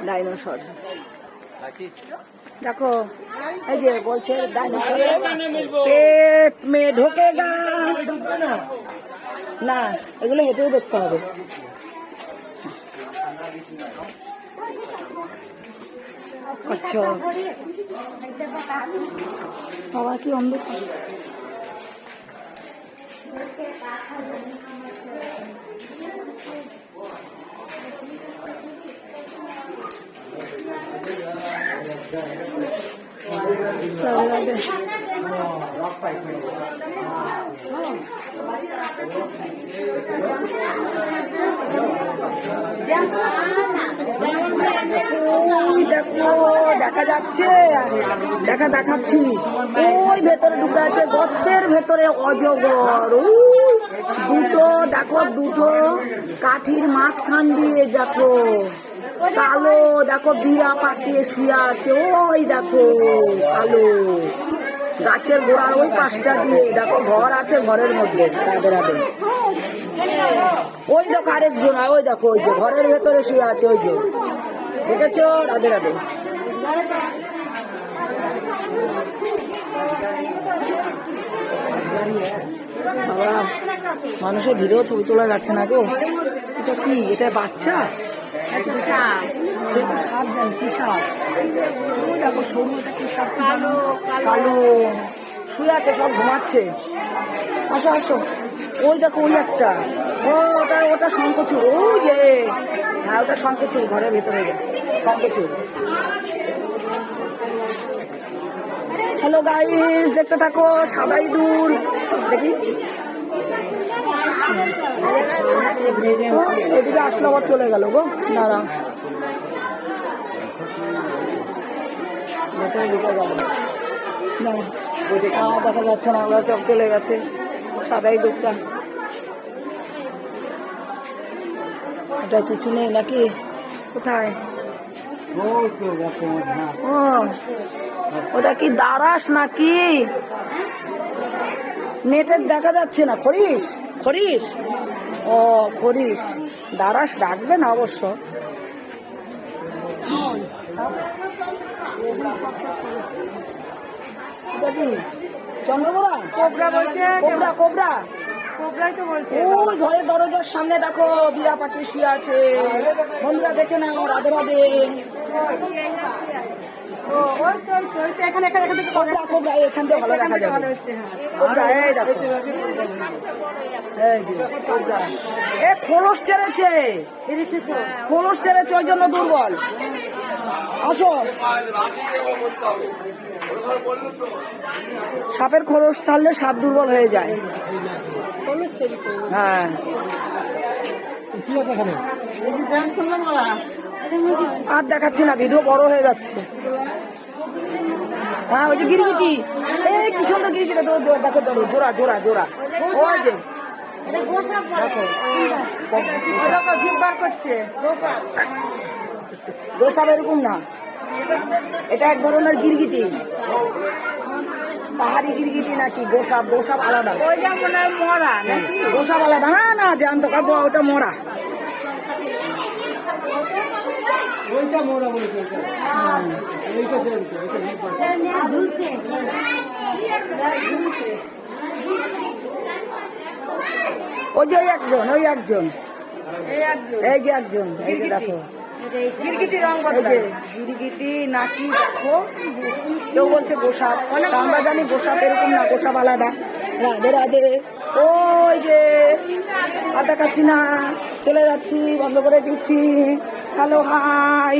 Dinosaur দেখো, এই যে বলছে ডাইনোসর পেট মে ঢোকেগা না, এগুলো হেঁটেও দেখতে হবে। আচ্ছা বাবা কি অন্ধকার। দেখা যাচ্ছে, দেখাচ্ছি ওই ভেতরে ঢুকে আছে, গর্তের ভেতরে অজগর। দুটো দেখো, দুটো কাঠির মাঝখান দিয়ে দেখো কালো, দেখো বিড়া পাকিয়ে শুয়ে আছে। ওই দেখো কালো গাছের গোড়ার ওই পাশটা দিয়ে দেখো ঘর আছে, ঘরের মধ্যে রাধে রাধে। ওই দেখো আরেকজন, ওই দেখো ওই যে ঘরের ভেতরে শুয়ে আছে, ওই যে দেখেছো, রাধে রাধে। বাবা মানুষের ভিড়েও ছবি তোলা যাচ্ছে না গো। এটা কি, এটা বাচ্চা? সে তো সাপ, জানি কি সাপ। দেখো সরু, এটা কি সাপ জানো? কালো শুয়ে আছে, সব ঘুমাচ্ছে। আসো আসো, ওই দেখো ওই একটা, ওটা শঙ্খচূড়। ওই যে হ্যাঁ, ওটা শঙ্খচূড়, ঘরের ভেতরে শঙ্খচূড়। হ্যালো গাইস, দেখতে থাকো সাদা ইঁদুর। দেখি এদিকে আসলে আবার চলে গেল গো, দাঁড়া দেখা যাচ্ছে না, ওরা সব চলে গেছে। সাদা ইঁদুরটা, এটা কিছু নেই নাকি? কোথায়? ও ওটা কি দাঁড়াস নাকি? নেটের দেখা যাচ্ছে না। খরিস, খরিস, ও খরিস। দাঁড়াস ডাকবে না অবশ্য। চন্দ্রবোড়া, কোবরা বলছে, কোবরা কোবরা কোবরাই তো বলছে। ওই ঘরের দরজার সামনে দেখো বিড়া পাখি শুয়ে আছে। বন্ধুরা দেখে না, রাধে রাধে। এখান থেকে ভালো দেখা যাবে। খোলস ছেড়েছে, খোলস ছেড়েছে, ওই জন্য দুর্বল। আসো, সাপের খোলস ছাড়লে সাপ দুর্বল হয়ে যায়। হ্যাঁ আর দেখাচ্ছি না, ভিডিও বড় হয়ে যাচ্ছে। হ্যাঁ ওই যে গিরগিটি, এই কি সুন্দর গিরগিটি, দেখো জোড়া জোড়া জোড়া। ওই যে গোসাপ এরকম না, এটা এক ধরনের গিরগিটি, পাহাড়ি গিরগিটি নাকি গোসাপ। গোসাপ আলাদা, মরা গোসাপ আলাদা। না না জানতো, ওটা মরা। ওই যে একজন, ওই একজন, এই যে একজন, এই যে দেখো গিরগিটি নাকি দেখো। কেউ বলছে গোসাপ, আমরা জানি গোসাপ এরকম না, গোসাপ আলাদা। রাধে রাধে। ওই যে আর দেখাচ্ছি না, চলে যাচ্ছি, বন্ধ করে দিচ্ছি। Hello hi.